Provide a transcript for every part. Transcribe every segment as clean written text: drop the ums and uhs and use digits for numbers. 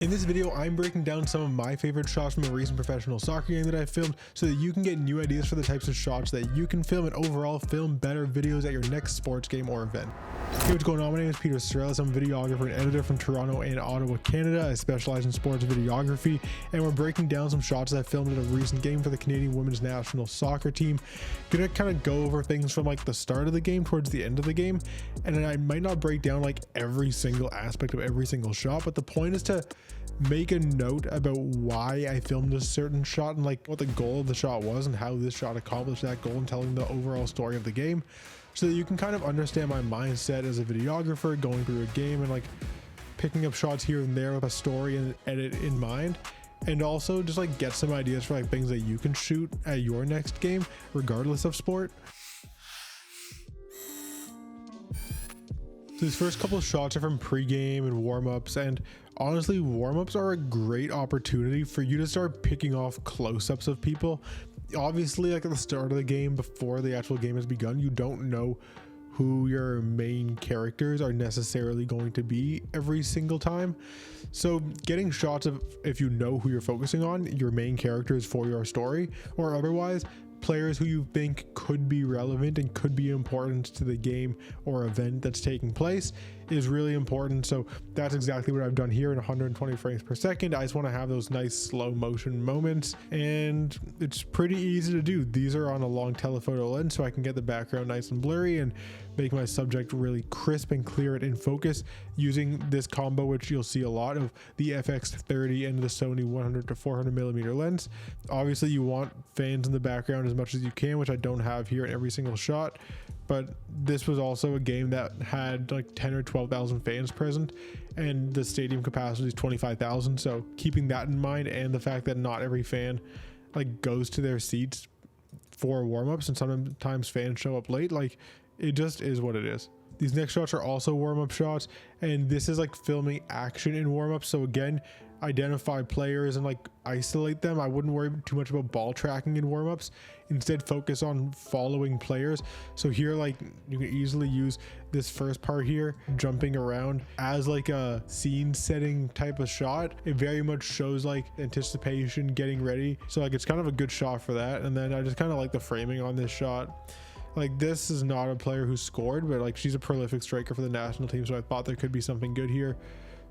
In this video, I'm breaking down some of my favorite shots from a recent professional soccer game that I filmed so that you can get new ideas for the types of shots that you can film and overall film better videos at your next sports game or event. Hey, what's going on? My name is Peter Sarellas. I'm a videographer and editor from Toronto and Ottawa, Canada. I specialize in sports videography, and we're breaking down some shots that I filmed at a recent game for the Canadian women's national soccer team. Gonna kind of go over things from like the start of the game towards the end of the game, and I might not break down like every single aspect of every single shot, but the point is to make a note about why I filmed a certain shot and like what the goal of the shot was and how this shot accomplished that goal and telling the overall story of the game, so that you can kind of understand my mindset as a videographer going through a game and like picking up shots here and there with a story and edit in mind, and also just like get some ideas for like things that you can shoot at your next game regardless of sport. So these first couple of shots are from pregame and warm-ups, and honestly, warm-ups are a great opportunity for you to start picking off close-ups of people. Obviously, like at the start of the game, before the actual game has begun, you don't know who your main characters are necessarily going to be every single time. So getting shots of, if you know who you're focusing on, your main characters for your story, or otherwise players who you think could be relevant and could be important to the game or event that's taking place, is really important. So that's exactly what I've done here in 120 frames per second. I just want to have those nice slow motion moments, and it's pretty easy to do. These are on a long telephoto lens, so I can get the background nice and blurry and make my subject really crisp and clear and in focus using this combo, which you'll see a lot of the FX30 and the Sony 100 to 400 millimeter lens. Obviously you want fans in the background as much as you can, which I don't have here in every single shot, but this was also a game that had like 10 or 12,000 fans present, and the stadium capacity is 25,000. So keeping that in mind, and the fact that not every fan like goes to their seats for warm-ups, and sometimes fans show up late, like it just is what it is. These next shots are also warm-up shots, and this is like filming action in warm-up. So again, identify players and like isolate them. I wouldn't worry too much about ball tracking in warm-ups. Instead, focus on following players. So here, like you can easily use this first part here, jumping around, as like a scene setting type of shot. It very much shows like anticipation, getting ready. So like it's kind of a good shot for that. And then I just kind of like the framing on this shot. Like this is not a player who scored, but like she's a prolific striker for the national team, so I thought there could be something good here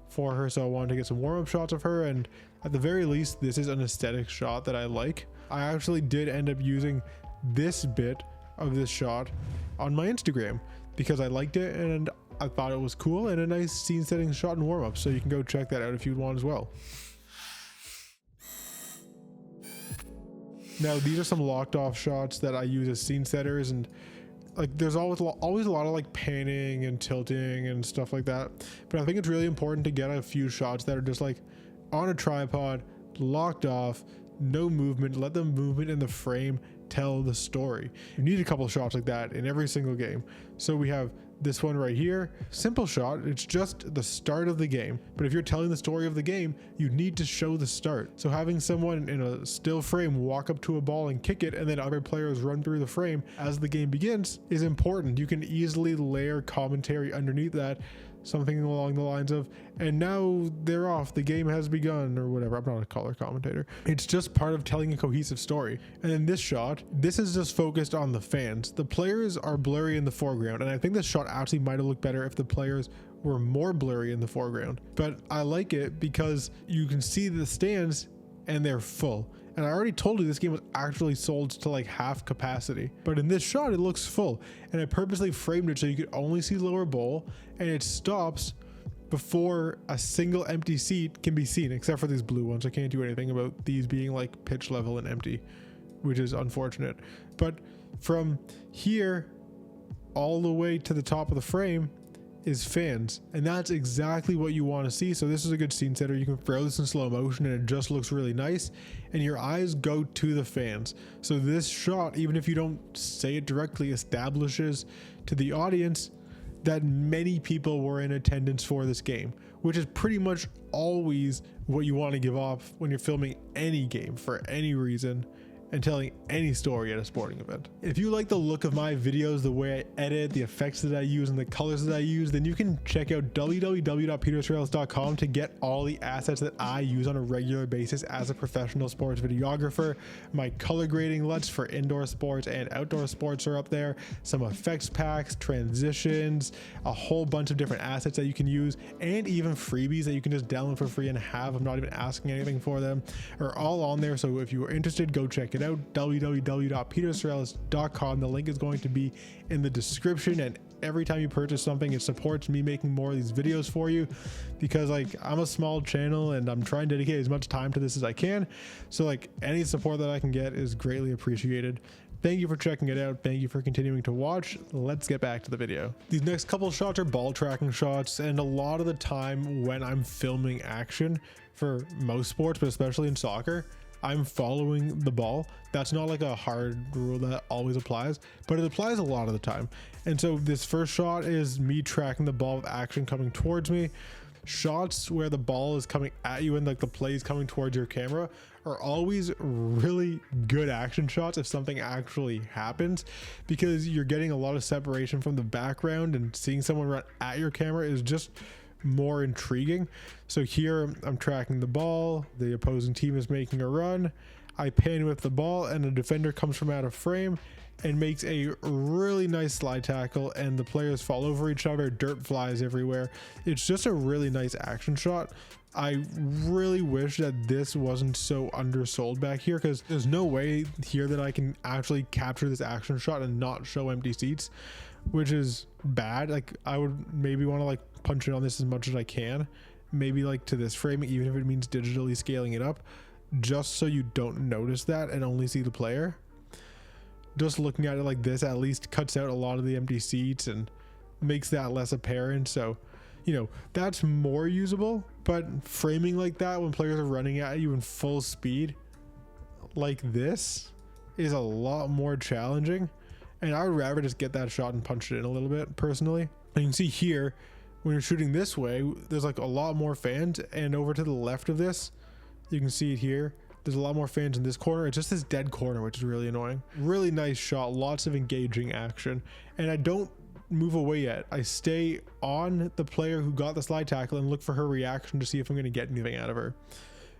for her. So I wanted to get some warm-up shots of her, and at the very least this is an aesthetic shot that I like. I actually did end up using this bit of this shot on my Instagram because I liked it and I thought it was cool and a nice scene setting shot in warm-up, so you can go check that out if you'd want as well. Now these are some locked off shots that I use as scene setters, and like there's always a lot of like panning and tilting and stuff like that, but I think it's really important to get a few shots that are just like on a tripod, locked off, no movement, let the movement in the frame tell the story. You need a couple of shots like that in every single game. So we have this one right here, simple shot, it's just the start of the game, but if you're telling the story of the game, you need to show the start. So having someone in a still frame walk up to a ball and kick it, and then other players run through the frame as the game begins, is important. You can easily layer commentary underneath that, something along the lines of, and now they're off, the game has begun, or whatever. I'm not a color commentator. It's just part of telling a cohesive story. And in this shot, this is just focused on the fans. The players are blurry in the foreground, and I think this shot actually might have looked better if the players were more blurry in the foreground, but I like it because you can see the stands and they're full. And I already told you this game was actually sold to like half capacity, but in this shot it looks full, and I purposely framed it so you could only see lower bowl, and it stops before a single empty seat can be seen, except for these blue ones. I can't do anything about these being like pitch level and empty, which is unfortunate. But from here all the way to the top of the frame is fans, and that's exactly what you want to see. So this is a good scene setter. You can throw this in slow motion and it just looks really nice, and your eyes go to the fans. So this shot, even if you don't say it directly, establishes to the audience that many people were in attendance for this game, which is pretty much always what you want to give off when you're filming any game for any reason, and telling any story at a sporting event. If you like the look of my videos, the way I edit, the effects that I use, and the colors that I use, then you can check out www.petersarellas.com to get all the assets that I use on a regular basis as a professional sports videographer. My color grading LUTs for indoor sports and outdoor sports are up there, some effects packs, transitions, a whole bunch of different assets that you can use, and even freebies that you can just download for free and have. I'm not even asking anything for them, are all on there. So if you are interested, go check it out, www.petersarellas.com. The link is going to be in the description, and every time you purchase something, it supports me making more of these videos for you, because like I'm a small channel and I'm trying to dedicate as much time to this as I can. So like any support that I can get is greatly appreciated. Thank you for checking it out. Thank you for continuing to watch. Let's get back to the video. These next couple shots are ball tracking shots, and a lot of the time when I'm filming action for most sports, but especially in soccer, I'm following the ball. That's not like a hard rule that always applies, but it applies a lot of the time. And so this first shot is me tracking the ball with action coming towards me. Shots where the ball is coming at you and like the play is coming towards your camera are always really good action shots if something actually happens, because you're getting a lot of separation from the background, and seeing someone run at your camera is just more intriguing. So here I'm tracking the ball, the opposing team is making a run, I pan with the ball, and a defender comes from out of frame and makes a really nice slide tackle, and the players fall over each other, dirt flies everywhere. It's just a really nice action shot. I really wish that this wasn't so undersold back here, because there's no way here that I can actually capture this action shot and not show empty seats, which is bad. Like I would maybe want to like punch it on this as much as I can, maybe like to this frame, even if it means digitally scaling it up, just so you don't notice that and only see the player. Just looking at it like this at least cuts out a lot of the empty seats and makes that less apparent. So, you know, that's more usable, but framing like that when players are running at you in full speed like this is a lot more challenging. And I would rather just get that shot and punch it in a little bit personally. And you can see here, when you're shooting this way, there's like a lot more fans, and over to the left of this, you can see it here, there's a lot more fans in this corner. It's just this dead corner, which is really annoying. Really nice shot, lots of engaging action, and I don't move away yet. I stay on the player who got the slide tackle and look for her reaction to see if I'm going to get anything out of her.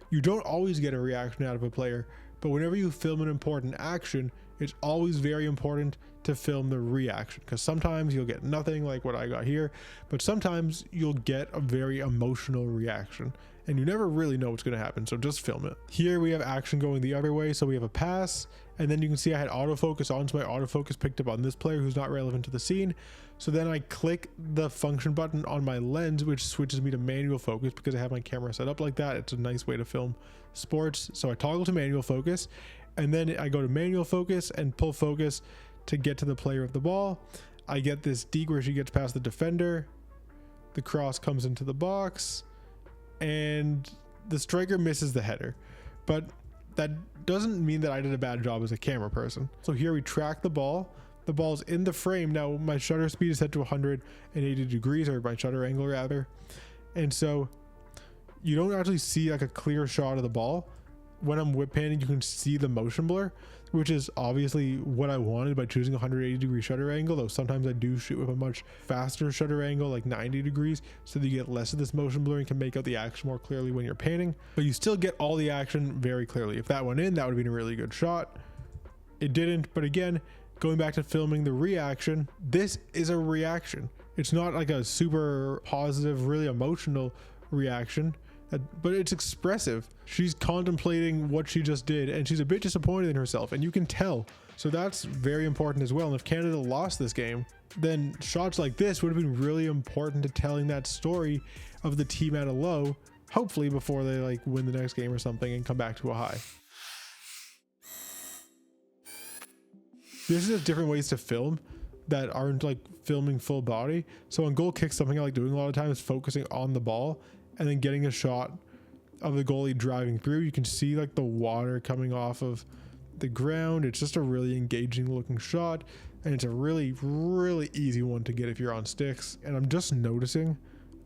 You don't always get a reaction out of a player, but whenever you film an important action, it's always very important to film the reaction, because sometimes you'll get nothing like what I got here, but sometimes you'll get a very emotional reaction, and you never really know what's going to happen, so just film it. Here we have action going the other way, so we have a pass, and then you can see I had autofocus on, so my autofocus picked up on this player who's not relevant to the scene. So then I click the function button on my lens, which switches me to manual focus, because I have my camera set up like that. It's a nice way to film sports. So I toggle to manual focus, and then I go to manual focus and pull focus to get to the player of the ball. I get this deke where she gets past the defender, the cross comes into the box, and the striker misses the header. But that doesn't mean that I did a bad job as a camera person. So here we track the ball. The ball's in the frame. Now my shutter speed is set to 180 degrees, or my shutter angle rather. And so you don't actually see like a clear shot of the ball. When I'm whip panning, you can see the motion blur, which is obviously what I wanted by choosing 180 degree shutter angle, though sometimes I do shoot with a much faster shutter angle, like 90 degrees, so that you get less of this motion blur and can make out the action more clearly when you're panning, but you still get all the action very clearly. If that went in, that would have been a really good shot. It didn't, but again, going back to filming the reaction, this is a reaction. It's not like a super positive, really emotional reaction, but it's expressive. She's contemplating what she just did, and she's a bit disappointed in herself, and you can tell. So that's very important as well. And if Canada lost this game, then shots like this would have been really important to telling that story of the team at a low, hopefully before they like win the next game or something and come back to a high. There's just different ways to film that aren't like filming full body. So on goal kicks, something I like doing a lot of times is focusing on the ball and then getting a shot of the goalie driving through. You can see like the water coming off of the ground. It's just a really engaging looking shot, and it's a really, really easy one to get if you're on sticks. And I'm just noticing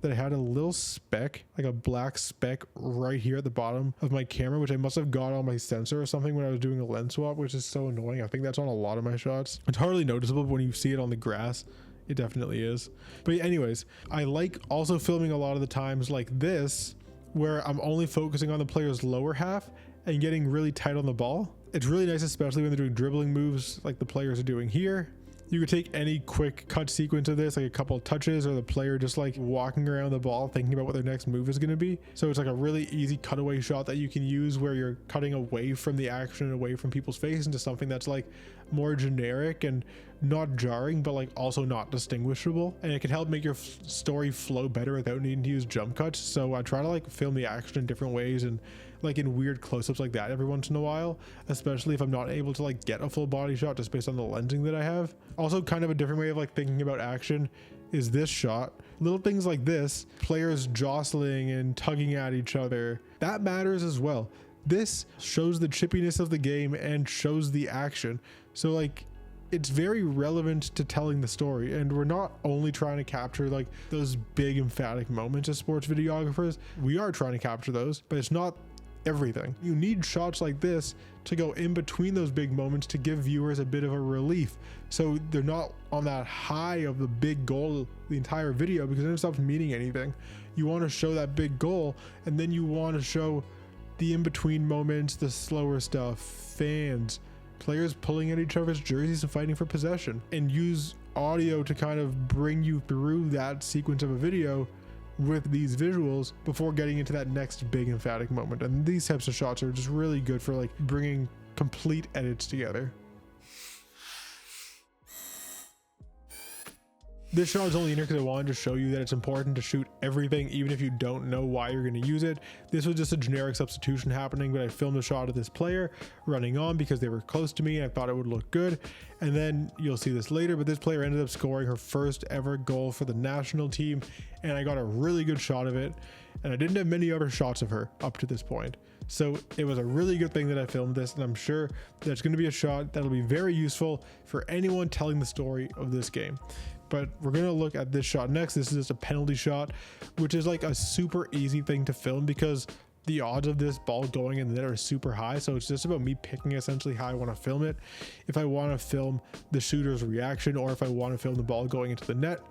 that I had a little speck, like a black speck right here at the bottom of my camera, which I must have got on my sensor or something when I was doing a lens swap, which is so annoying. I think that's on a lot of my shots. It's hardly noticeable, but when you see it on the grass, it definitely is. But anyways, I like also filming a lot of the times like this, where I'm only focusing on the player's lower half and getting really tight on the ball. It's really nice, especially when they're doing dribbling moves like the players are doing here. You could take any quick cut sequence of this, like a couple of touches, or the player just like walking around the ball thinking about what their next move is going to be. So it's like a really easy cutaway shot that you can use where you're cutting away from the action and away from people's face into something that's like more generic and not jarring, but like also not distinguishable. And it can help make your story flow better without needing to use jump cuts. So I try to like film the action in different ways and like in weird close-ups like that every once in a while, especially if I'm not able to like get a full body shot just based on the lensing that I have. Also, kind of a different way of like thinking about action is this shot. Little things like this, players jostling and tugging at each other, that matters as well. This shows the chippiness of the game and shows the action. So like, it's very relevant to telling the story, and we're not only trying to capture like those big emphatic moments as sports videographers. We are trying to capture those, but it's not everything. You need shots like this to go in between those big moments to give viewers a bit of a relief, so they're not on that high of the big goal the entire video, because then it stops meaning anything. You want to show that big goal, and then you want to show the in-between moments, the slower stuff, fans, players pulling at each other's jerseys and fighting for possession, and use audio to kind of bring you through that sequence of a video with these visuals before getting into that next big emphatic moment. And these types of shots are just really good for like bringing complete edits together. This shot is only in here because I wanted to show you that it's important to shoot everything, even if you don't know why you're going to use it. This was just a generic substitution happening, but I filmed a shot of this player running on because they were close to me and I thought it would look good. And then you'll see this later, but this player ended up scoring her first ever goal for the national team, and I got a really good shot of it. And I didn't have many other shots of her up to this point. So it was a really good thing that I filmed this, and I'm sure that's going to be a shot that'll be very useful for anyone telling the story of this game. But we're going to look at this shot next. This is just a penalty shot, which is like a super easy thing to film because the odds of this ball going in the net are super high. So it's just about me picking essentially how I want to film it. If I want to film the shooter's reaction, or if I want to film the ball going into the net.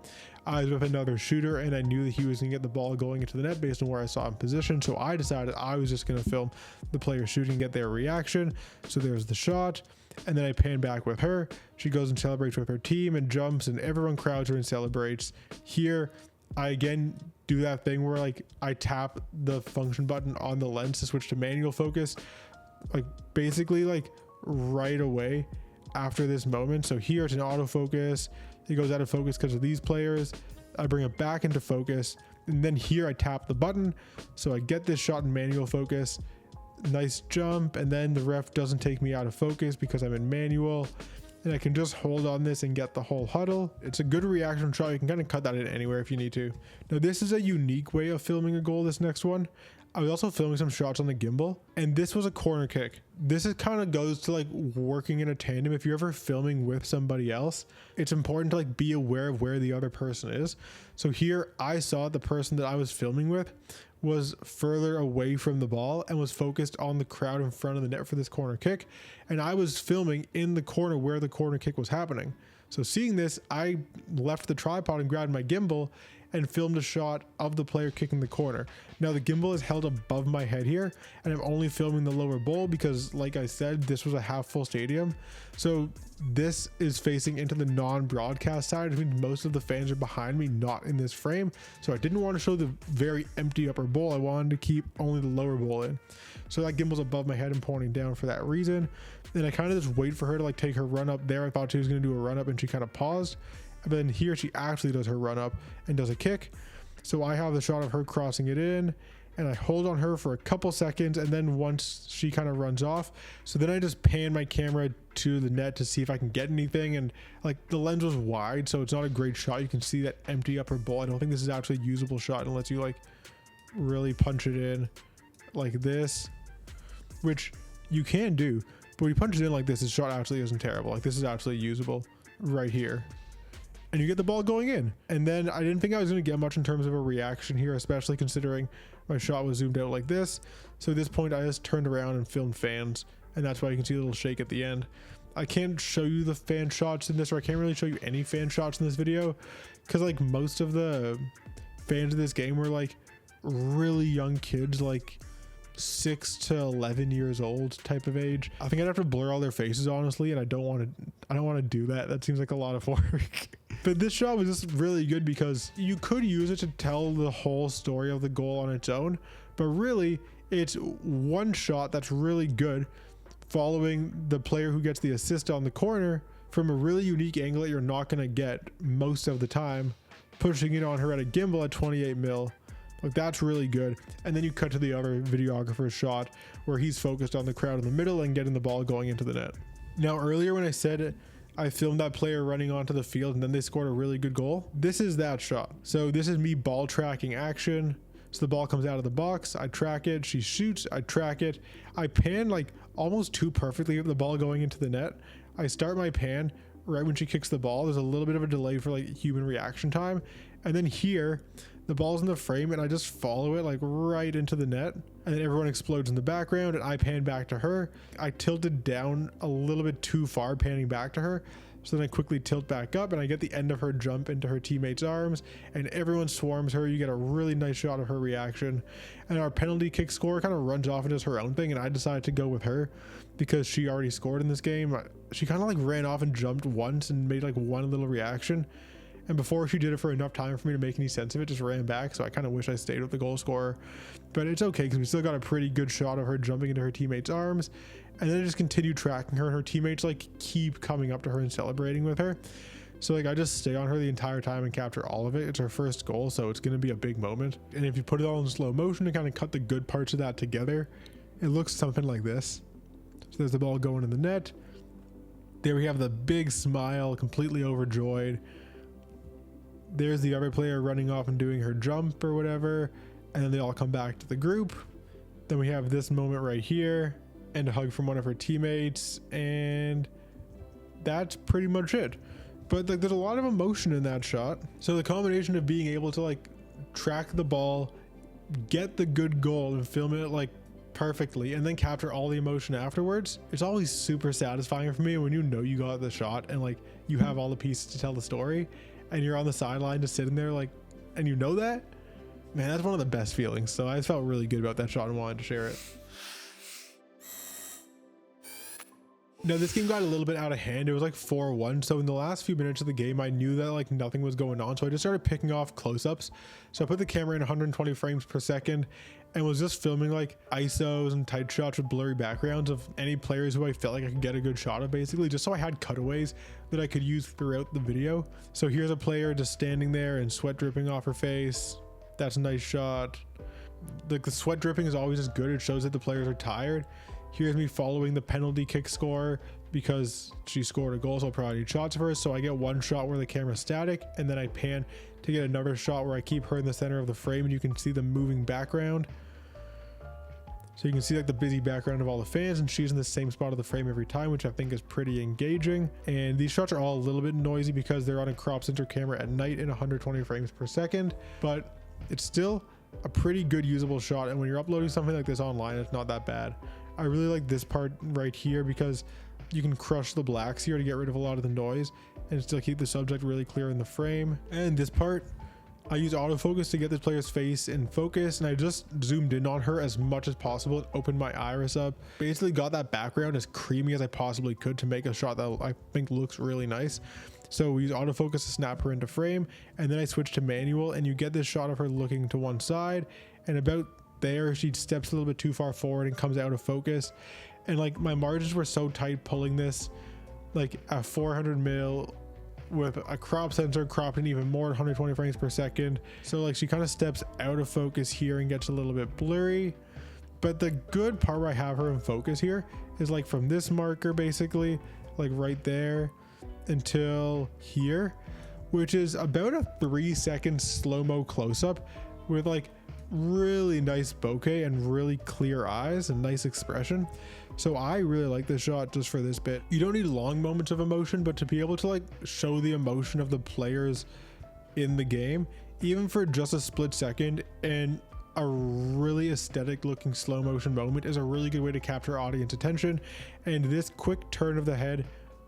I was with another shooter and I knew that he was going to get the ball going into the net based on where I saw him positioned. So I decided I was just going to film the player shooting, get their reaction. So there's the shot. And then I pan back with her. She goes and celebrates with her team and jumps, and everyone crowds her and celebrates. Here, I again do that thing where like I tap the function button on the lens to switch to manual focus, like basically like right away after this moment. So here it's an autofocus. It goes out of focus because of these players. I bring it back into focus, and then here I tap the button. So I get this shot in manual focus. Nice jump, and then the ref doesn't take me out of focus because I'm in manual, and I can just hold on this and get the whole huddle. It's a good reaction shot. You can kind of cut that in anywhere if you need to. Now this is a unique way of filming a goal, this next one. I was also filming some shots on the gimbal, and this was a corner kick. This is kind of goes to like working in a tandem. If you're ever filming with somebody else, it's important to like be aware of where the other person is. So here I saw the person that I was filming with was further away from the ball and was focused on the crowd in front of the net for this corner kick. And I was filming in the corner where the corner kick was happening. So seeing this, I left the tripod and grabbed my gimbal and filmed a shot of the player kicking the corner. Now the gimbal is held above my head here, and I'm only filming the lower bowl because, like I said, this was a half full stadium. So this is facing into the non-broadcast side, which means most of the fans are behind me, not in this frame. So I didn't want to show the very empty upper bowl. I wanted to keep only the lower bowl in. So that gimbal's above my head and pointing down for that reason. Then I kind of just wait for her to like take her run up there. I thought she was going to do a run up, and she kind of paused. And then here she actually does her run up and does a kick. So I have the shot of her crossing it in, and I hold on her for a couple seconds, and then once she kind of runs off, so then I just pan my camera to the net to see if I can get anything. And like the lens was wide, so it's not a great shot. You can see that empty upper bowl. I don't think this is actually a usable shot unless you like really punch it in like this, which you can do, but when you punch it in like this shot actually isn't terrible. Like this is actually usable right here. and you get the ball going in. And then I didn't think I was going to get much in terms of a reaction here, especially considering my shot was zoomed out like this. So at this point I just turned around and filmed fans, and that's why you can see a little shake at the end. I can't show you the fan shots in this, or I can't really show you any fan shots in this video, because like most of the fans of this game were like really young kids, like 6 to 11 years old type of age. I think I'd have to blur all their faces, honestly, and I don't want to do that. That seems like a lot of work. But this shot was just really good because you could use it to tell the whole story of the goal on its own, but really it's one shot that's really good, following the player who gets the assist on the corner from a really unique angle that you're not going to get most of the time, pushing it on her at a gimbal at 28 mil. Like, that's really good. And then you cut to the other videographer's shot where he's focused on the crowd in the middle and getting the ball going into the net. Now, earlier when I said I filmed that player running onto the field and then they scored a really good goal, this is that shot. So this is me ball tracking action. So the ball comes out of the box, I track it, she shoots, I track it, I pan like almost too perfectly at the ball going into the net. I start my pan right when she kicks the ball. There's a little bit of a delay for like human reaction time, and then here the ball's in the frame and I just follow it like right into the net, and then everyone explodes in the background and I pan back to her. I tilted down a little bit too far panning back to her, so then I quickly tilt back up and I get the end of her jump into her teammate's arms and everyone swarms her. You get a really nice shot of her reaction, and our penalty kick score kind of runs off and does her own thing, and I decided to go with her because she already scored in this game. She kind of like ran off and jumped once and made like one little reaction, and before she did it for enough time for me to make any sense of it, just ran back. So I kind of wish I stayed with the goal scorer, but it's okay because we still got a pretty good shot of her jumping into her teammate's arms. And then I just continue tracking her, and her teammates like keep coming up to her and celebrating with her. So like I just stay on her the entire time and capture all of it. It's her first goal, so it's going to be a big moment. And if you put it all in slow motion and kind of cut the good parts of that together, it looks something like this. So there's the ball going in the net. There we have the big smile, completely overjoyed. There's the other player running off and doing her jump or whatever. And then they all come back to the group. Then we have this moment right here, and a hug from one of her teammates, and that's pretty much it. But like there's a lot of emotion in that shot. So the combination of being able to like track the ball, get the good goal and film it like perfectly, and then capture all the emotion afterwards, it's always super satisfying for me when you know you got the shot and like you have all the pieces to tell the story, and you're on the sideline just sitting there like, and you know that, man, that's one of the best feelings. So I felt really good about that shot and wanted to share it. Now this game got a little bit out of hand. It was like 4-1. So in the last few minutes of the game, I knew that like nothing was going on. So I just started picking off close-ups. So I put the camera in 120 frames per second and was just filming like ISOs and tight shots with blurry backgrounds of any players who I felt like I could get a good shot of, basically, just so I had cutaways that I could use throughout the video. So here's a player just standing there and sweat dripping off her face. That's a nice shot. Like the sweat dripping is always as good. It shows that the players are tired. Here's me following the penalty kick score because she scored a goal, so I'll probably need shots of her. So I get one shot where the camera's static, and then I pan to get another shot where I keep her in the center of the frame, and you can see the moving background. So you can see like the busy background of all the fans, and she's in the same spot of the frame every time, which I think is pretty engaging. And these shots are all a little bit noisy because they're on a crop center camera at night in 120 frames per second, but it's still a pretty good usable shot. And when you're uploading something like this online, it's not that bad. I really like this part right here because you can crush the blacks here to get rid of a lot of the noise and still keep the subject really clear in the frame. And this part, I use autofocus to get this player's face in focus, and I just zoomed in on her as much as possible and opened my iris up. Basically got that background as creamy as I possibly could to make a shot that I think looks really nice. So we use autofocus to snap her into frame, and then I switch to manual, and you get this shot of her looking to one side, and about there she steps a little bit too far forward and comes out of focus. And like my margins were so tight pulling this like a 400 mil with a crop sensor cropped in even more at 120 frames per second. So like she kind of steps out of focus here and gets a little bit blurry. But the good part where I have her in focus here is like from this marker basically, like right there until here, which is about a 3-second slow-mo close-up with like really nice bokeh and really clear eyes and nice expression. So I really like this shot just for this bit. You don't need long moments of emotion, but to be able to like show the emotion of the players in the game, even for just a split second, and a really aesthetic looking slow motion moment is a really good way to capture audience attention. And this quick turn of the head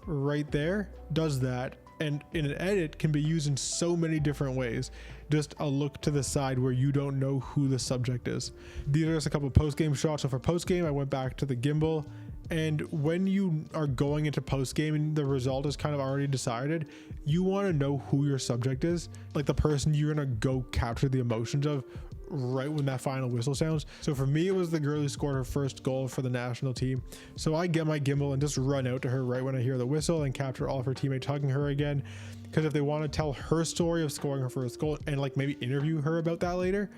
right there does that, and in an edit can be used in so many different ways. Just a look to the side where you don't know who the subject is. These are just a couple of post-game shots. So for post-game, I went back to the gimbal, and when you are going into post-game and the result is kind of already decided, you want to know who your subject is, like the person you're gonna go capture the emotions of right when that final whistle sounds. So for me, it was the girl who scored her first goal for the national team. So I get my gimbal and just run out to her right when I hear the whistle and capture all of her teammates hugging her again, because if they want to tell her story of scoring her first goal and like maybe interview her about that later,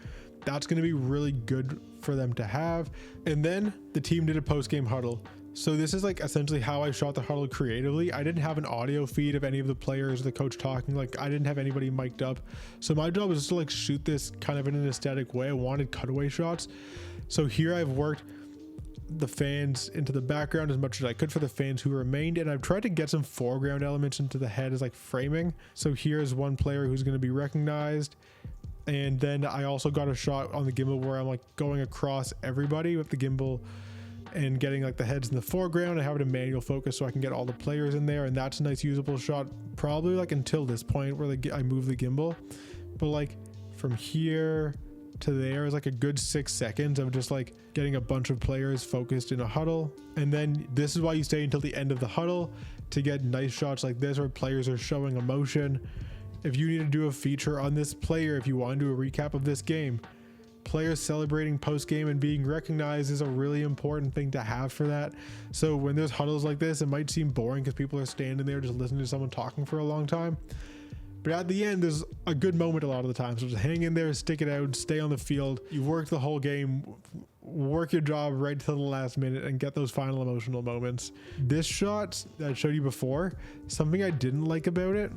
that's going to be really good for them to have. And then the team did a post-game huddle. So this is like essentially how I shot the huddle creatively. I didn't have an audio feed of any of the players, the coach talking, like I didn't have anybody mic'd up. So my job was just to like shoot this kind of in an aesthetic way. I wanted cutaway shots. So here I've worked the fans into the background as much as I could for the fans who remained, and I've tried to get some foreground elements into the head as like framing. So here's one player who's going to be recognized. And then I also got a shot on the gimbal where I'm like going across everybody with the gimbal and getting like the heads in the foreground. I have it in manual focus so I can get all the players in there, and that's a nice usable shot probably like until this point where I move the gimbal. But like from here to there is like a good 6 seconds of just like getting a bunch of players focused in a huddle. And then this is why you stay until the end of the huddle to get nice shots like this where players are showing emotion. If you need to do a feature on this player, if you want to do a recap of this game, players celebrating post-game and being recognized is a really important thing to have for that. So when there's huddles like this, it might seem boring because people are standing there just listening to someone talking for a long time, but at the end there's a good moment a lot of the time. So just hang in there, stick it out, stay on the field. You've worked the whole game, work your job right till the last minute and get those final emotional moments. This shot that I showed you before, something I didn't like about it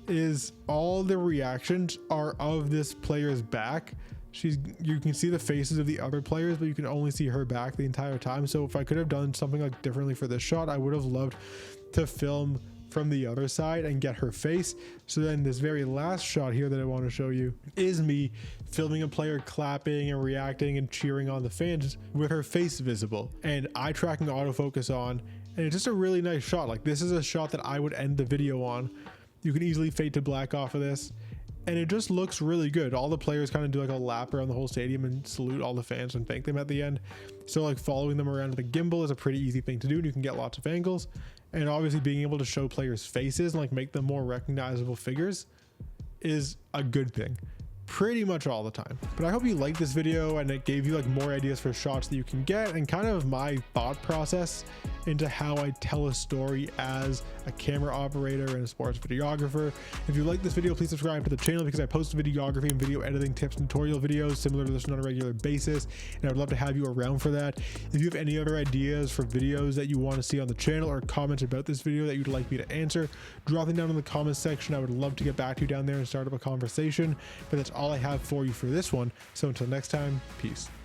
is all the reactions are of this player's back. You can see the faces of the other players, but you can only see her back the entire time. So if I could have done something like differently for this shot, I would have loved to film from the other side and get her face. So then this very last shot here that I want to show you is me filming a player clapping and reacting and cheering on the fans with her face visible and eye tracking autofocus on. And it's just a really nice shot. Like this is a shot that I would end the video on. You can easily fade to black off of this, and it just looks really good. All the players kind of do like a lap around the whole stadium and salute all the fans and thank them at the end. So like following them around with the gimbal is a pretty easy thing to do, and you can get lots of angles. And obviously being able to show players faces and like make them more recognizable figures is a good thing pretty much all the time. But I hope you liked this video and it gave you like more ideas for shots that you can get and kind of my thought process into how I tell a story as a camera operator and a sports videographer. If you like this video, please subscribe to the channel because I post videography and video editing tips and tutorial videos similar to this on a regular basis, and I would love to have you around for that. If you have any other ideas for videos that you want to see on the channel or comments about this video that you'd like me to answer, drop them down in the comments section. I would love to get back to you down there and start up a conversation. But that's all I have for you for this one. So until next time, peace.